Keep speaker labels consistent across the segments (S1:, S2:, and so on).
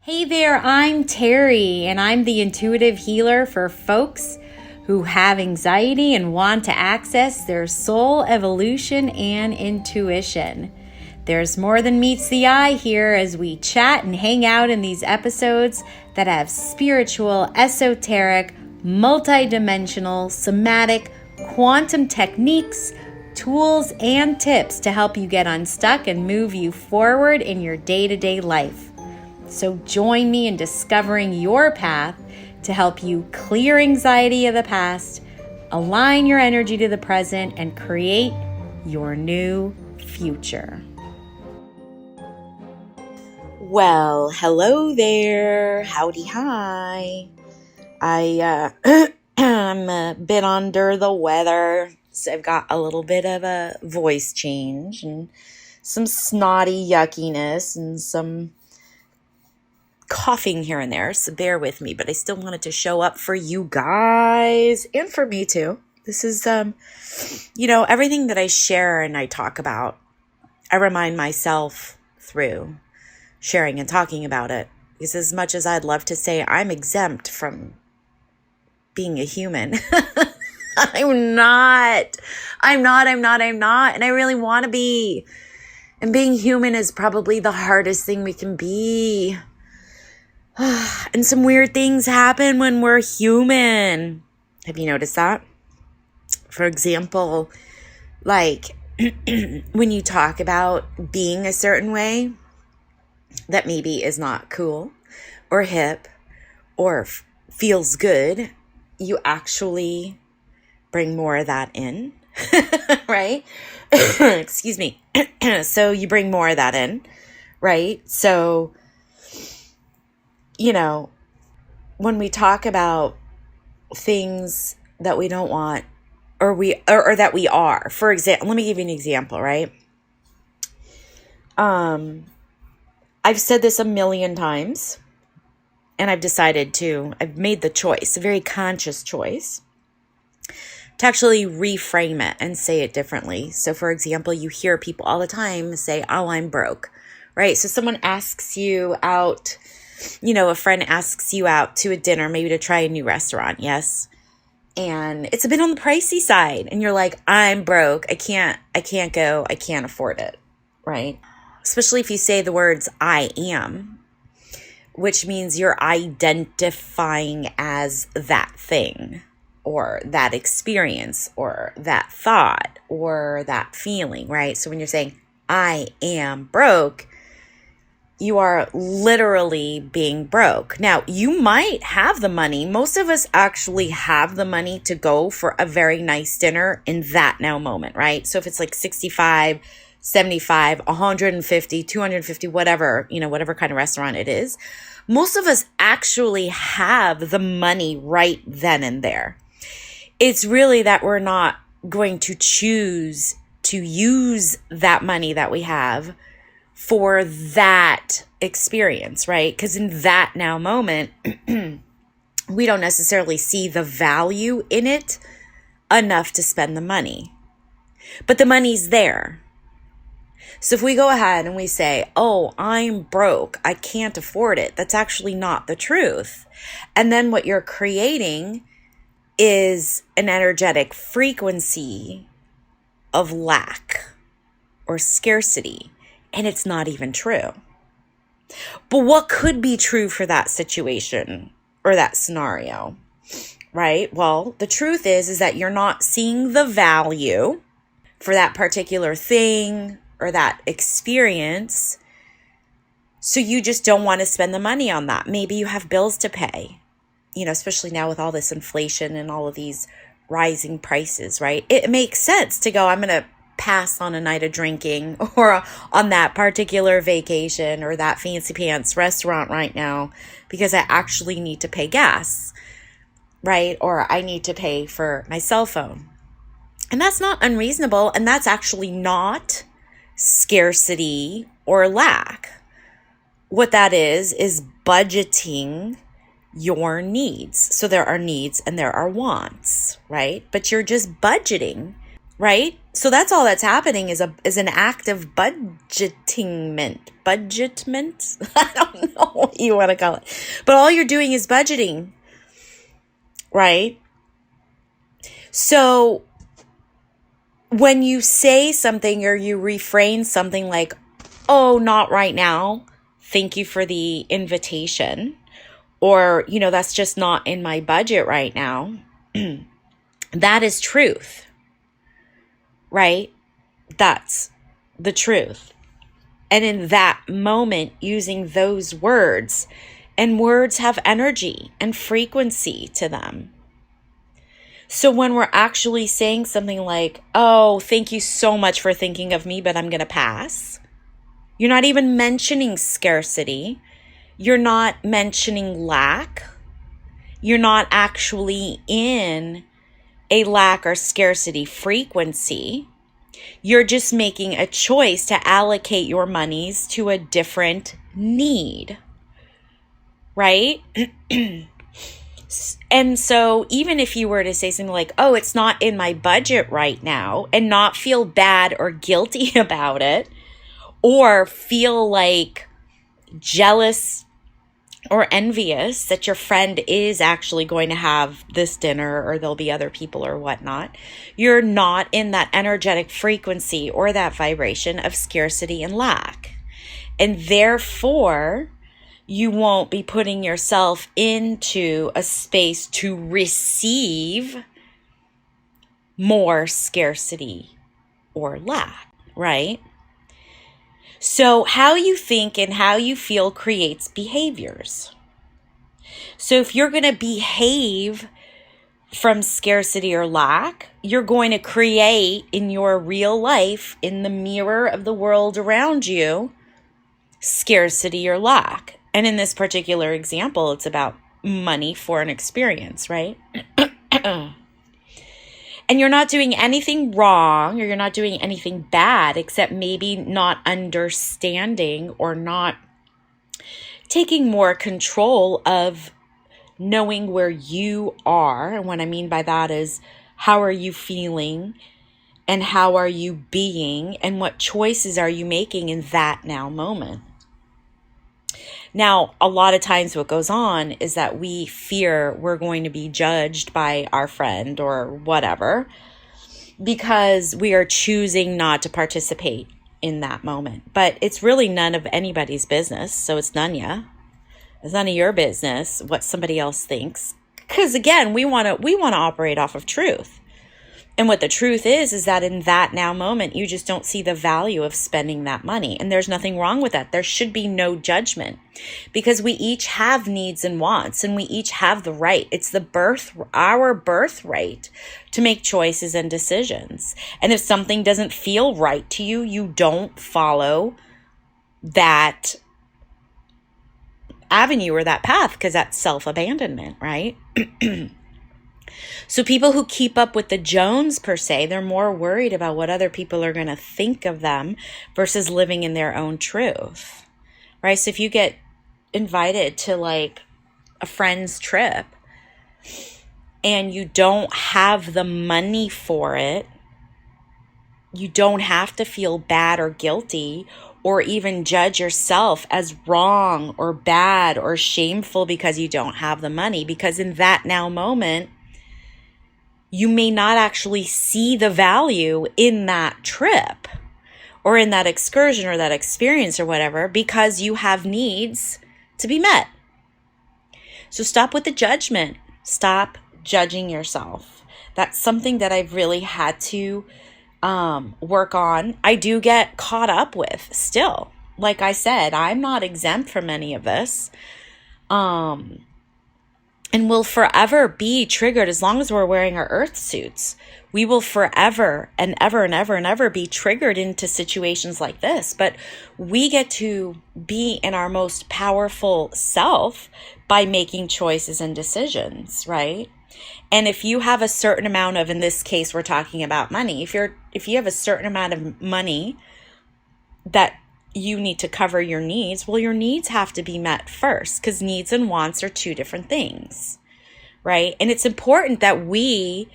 S1: Hey there, I'm Terrie, and I'm the intuitive healer for folks who have anxiety and want to access their soul evolution and intuition. There's more than meets the eye here as we chat and hang out in these episodes that have spiritual, esoteric, multidimensional, somatic, quantum techniques, tools, and tips to help you get unstuck and move you forward in your day-to-day life. So join me in discovering your path to help you clear anxiety of the past, align your energy to the present, and create your new future.
S2: Well, hello there. Howdy, hi. I'm a bit under the weather, so I've got a little bit of a voice change and some snotty yuckiness and some coughing here and there, so bear with me, but I still wanted to show up for you guys and for me too. This is, everything that I share and I talk about, I remind myself through sharing and talking about it, because as much as I'd love to say I'm exempt from being a human, I'm not, and I really want to be. And being human is probably the hardest thing we can be. And some weird things happen when we're human. Have you noticed that? For example, like when you talk about being a certain way that maybe is not cool or hip or feels good, you actually bring more of that in, right? Excuse me. So you bring more of that in, right? So when we talk about things that we don't want or that we are, for example, let me give you an example, right? I've said this a million times, and I've made the choice, a very conscious choice, to actually reframe it and say it differently. So for example, you hear people all the time say, "Oh, I'm broke," right? So someone asks you out, a friend asks you out to a dinner, maybe to try a new restaurant, yes? And it's a bit on the pricey side. And you're like, "I'm broke. I can't go. I can't afford it," right? Especially if you say the words, "I am," which means you're identifying as that thing or that experience or that thought or that feeling, right? So when you're saying, "I am broke," you are literally being broke. Now, you might have the money. Most of us actually have the money to go for a very nice dinner in that now moment, right? So if it's like 65, 75, 150, 250, whatever, whatever kind of restaurant it is, most of us actually have the money right then and there. It's really that we're not going to choose to use that money that we have for that experience, right? Because in that now moment, we don't necessarily see the value in it enough to spend the money. But the money's there. So if we go ahead and we say, "Oh, I'm broke, I can't afford it," that's actually not the truth. And then what you're creating is an energetic frequency of lack or scarcity. And it's not even true. But what could be true for that situation or that scenario, right? Well, the truth is that you're not seeing the value for that particular thing or that experience. So you just don't want to spend the money on that. Maybe you have bills to pay, especially now with all this inflation and all of these rising prices, right? It makes sense to go, "I'm going to pass on a night of drinking or on that particular vacation or that fancy pants restaurant right now because I actually need to pay gas, right? Or I need to pay for my cell phone." And that's not unreasonable. And that's actually not scarcity or lack. What that is budgeting your needs. So there are needs and there are wants, right? But you're just budgeting right? So that's all that's happening is an act of budgetment. I don't know what you want to call it. But all you're doing is budgeting, right? So when you say something or you refrain something like, oh, not right now, thank you for the invitation, or, that's just not in my budget right now, that is truth, right? That's the truth. And in that moment, using those words, and words have energy and frequency to them. So when we're actually saying something like, oh, thank you so much for thinking of me, but I'm going to pass. You're not even mentioning scarcity. You're not mentioning lack. You're not actually in a lack or scarcity frequency. You're just making a choice to allocate your monies to a different need, right? And so even if you were to say something like, oh, it's not in my budget right now, and not feel bad or guilty about it, or feel like jealous or envious that your friend is actually going to have this dinner or there'll be other people or whatnot, you're not in that energetic frequency or that vibration of scarcity and lack. And therefore, you won't be putting yourself into a space to receive more scarcity or lack, right? So how you think and how you feel creates behaviors. So if you're going to behave from scarcity or lack, you're going to create in your real life, in the mirror of the world around you, scarcity or lack. And in this particular example, it's about money for an experience, right? And you're not doing anything wrong or you're not doing anything bad, except maybe not understanding or not taking more control of knowing where you are. And what I mean by that is, how are you feeling and how are you being and what choices are you making in that now moment? Now, a lot of times what goes on is that we fear we're going to be judged by our friend or whatever because we are choosing not to participate in that moment. But it's really none of anybody's business. So it's none of your business what somebody else thinks. Because again, we want to operate off of truth. And what the truth is that in that now moment, you just don't see the value of spending that money. And there's nothing wrong with that. There should be no judgment because we each have needs and wants and we each have the right. It's our birthright to make choices and decisions. And if something doesn't feel right to you, you don't follow that avenue or that path because that's self-abandonment, right? So people who keep up with the Jones per se, they're more worried about what other people are going to think of them versus living in their own truth, right? So if you get invited to like a friend's trip and you don't have the money for it, you don't have to feel bad or guilty or even judge yourself as wrong or bad or shameful because you don't have the money. Because in that now moment, you may not actually see the value in that trip or in that excursion or that experience or whatever because you have needs to be met. So stop with the judgment. Stop judging yourself. That's something that I've really had to work on. I do get caught up with still. Like I said, I'm not exempt from any of this. And will forever be triggered as long as we're wearing our earth suits. We will forever and ever and ever and ever be triggered into situations like this. But we get to be in our most powerful self by making choices and decisions, right? And if you have a certain amount of, in this case, we're talking about money. If you have a certain amount of money that you need to cover your needs, well, your needs have to be met first because needs and wants are two different things, right? And it's important that we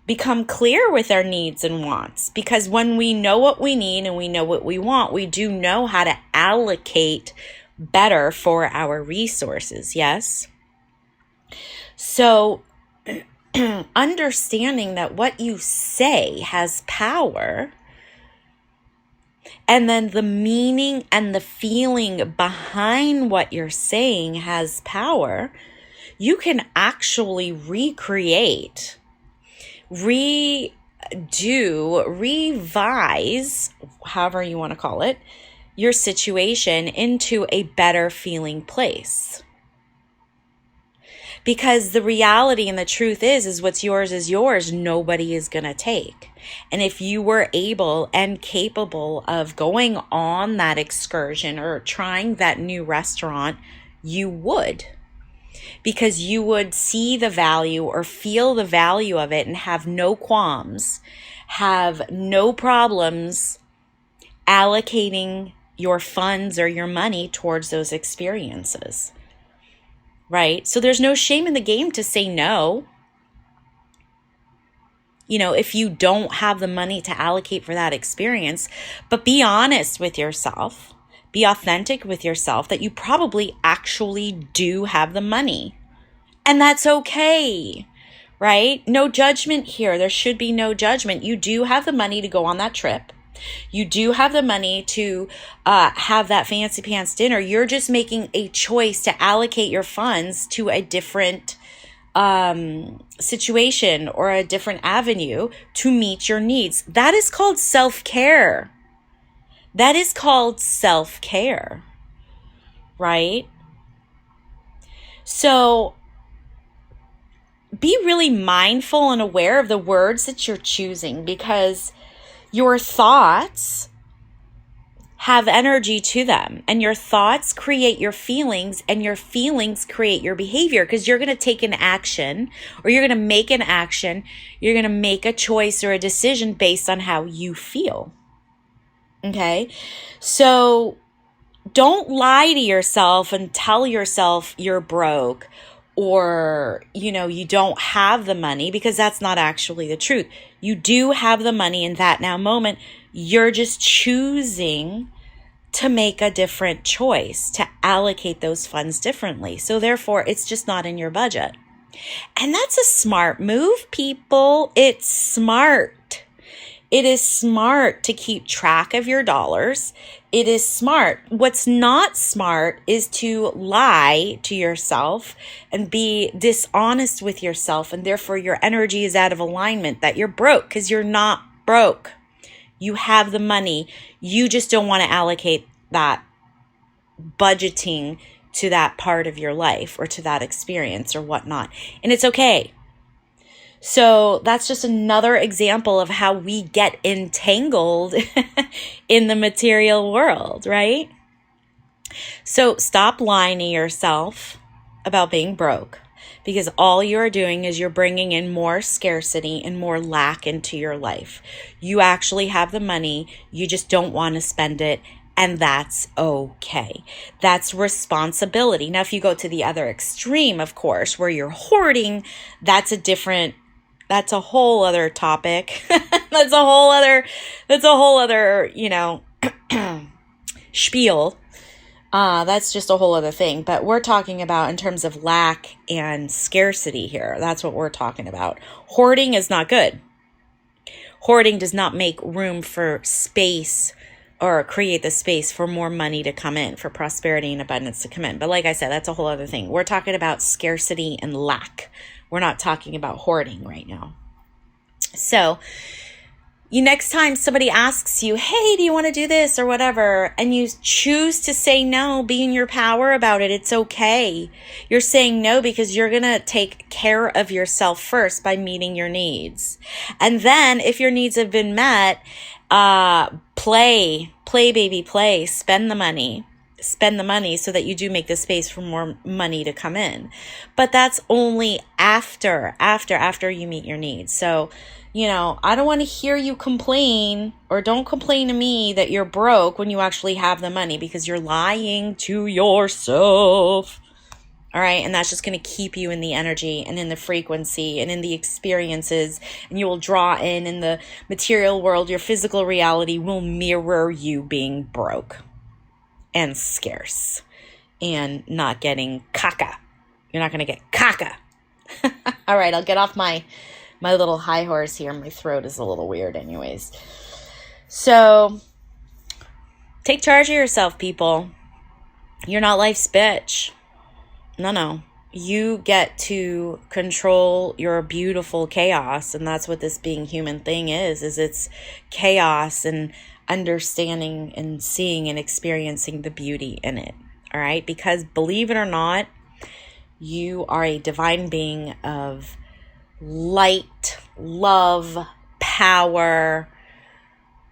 S2: become clear with our needs and wants. Because when we know what we need and we know what we want, we do know how to allocate better for our resources. Yes? So understanding that what you say has power, and then the meaning and the feeling behind what you're saying has power, you can actually recreate, redo, revise, however you want to call it, your situation into a better feeling place. Because the reality and the truth is what's yours is yours. Nobody is going to take. And if you were able and capable of going on that excursion or trying that new restaurant, you would. Because you would see the value or feel the value of it and have no qualms, have no problems allocating your funds or your money towards those experiences. Right? So there's no shame in the game to say no. You know, if you don't have the money to allocate for that experience, but be honest with yourself, be authentic with yourself that you probably actually do have the money. And that's okay, right? No judgment here. There should be no judgment. You do have the money to go on that trip. You do have the money to have that fancy pants dinner. You're just making a choice to allocate your funds to a different situation or a different avenue to meet your needs. That is called self-care. That is called self-care, right? So be really mindful and aware of the words that you're choosing, because your thoughts have energy to them, and your thoughts create your feelings, and your feelings create your behavior, because you're going to take an action, or you're going to make an action. You're going to make a choice or a decision based on how you feel. Okay? So don't lie to yourself and tell yourself you're broke, or, you know, you don't have the money, because that's not actually the truth. You do have the money in that now moment. You're just choosing to make a different choice, to allocate those funds differently. So therefore, it's just not in your budget. And that's a smart move, people. It's smart. It is smart to keep track of your dollars. It is smart. What's not smart is to lie to yourself and be dishonest with yourself, and therefore your energy is out of alignment, that you're broke, because you're not broke. You have the money. You just don't want to allocate that budgeting to that part of your life or to that experience or whatnot. And it's okay. So that's just another example of how we get entangled in the material world, right? So stop lying to yourself about being broke, because all you're doing is you're bringing in more scarcity and more lack into your life. You actually have the money. You just don't want to spend it. And that's okay. That's responsibility. Now, if you go to the other extreme, of course, where you're hoarding, that's a whole other topic. That's a whole other, you know, spiel. That's just a whole other thing. But we're talking about in terms of lack and scarcity here. That's what we're talking about. Hoarding is not good. Hoarding does not make room for space or create the space for more money to come in, for prosperity and abundance to come in. But like I said, that's a whole other thing. We're talking about scarcity and lack. We're not talking about hoarding right now. So next time somebody asks you, hey, do you want to do this or whatever, and you choose to say no, be in your power about it. It's okay. You're saying no because you're going to take care of yourself first by meeting your needs. And then if your needs have been met, play, baby, play, spend the money so that you do make the space for more money to come in. But that's only after you meet your needs. So, I don't want to hear you complain, or don't complain to me that you're broke when you actually have the money, because you're lying to yourself. All right. And that's just going to keep you in the energy and in the frequency and in the experiences. And you will draw in the material world. Your physical reality will mirror you being broke and scarce and not getting caca. You're not going to get caca. All right. I'll get off my little high horse here. My throat is a little weird anyways. So take charge of yourself, people. You're not life's bitch. No. You get to control your beautiful chaos. And that's what this being human thing is it's chaos and understanding and seeing and experiencing the beauty in it. All right. Because believe it or not, you are a divine being of light, love, power,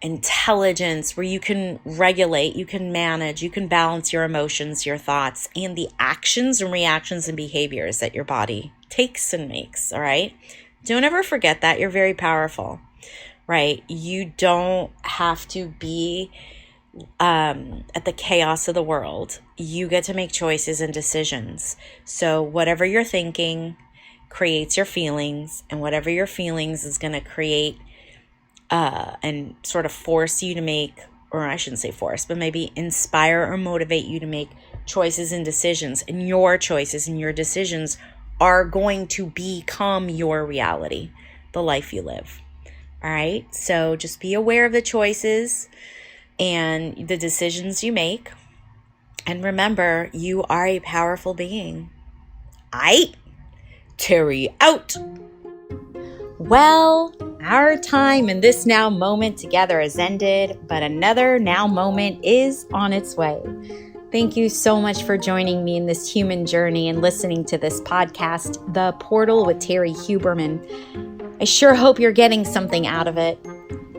S2: intelligence, where you can regulate, you can manage, you can balance your emotions, your thoughts, and the actions and reactions and behaviors that your body takes and makes. All right. Don't ever forget that. You're very powerful, right? You don't have to be at the chaos of the world. You get to make choices and decisions. So whatever you're thinking creates your feelings, and whatever your feelings is going to create and sort of force you to make, or I shouldn't say force, but maybe inspire or motivate you to make choices and decisions. And your choices and your decisions are going to become your reality, the life you live. All right. So just be aware of the choices and the decisions you make. And remember, you are a powerful being. Terrie out. Well, our time in this now moment together has ended, but another now moment is on its way. Thank you so much for joining me in this human journey and listening to this podcast, The Portal with Terrie Huberman. I sure hope you're getting something out of it.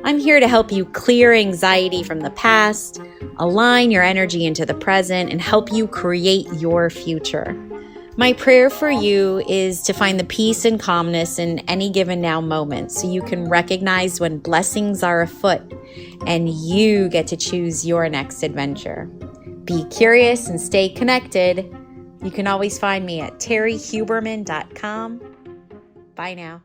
S2: I'm here to help you clear anxiety from the past, align your energy into the present, and help you create your future. My prayer for you is to find the peace and calmness in any given now moment so you can recognize when blessings are afoot and you get to choose your next adventure. Be curious and stay connected. You can always find me at terriehuberman.com. Bye now.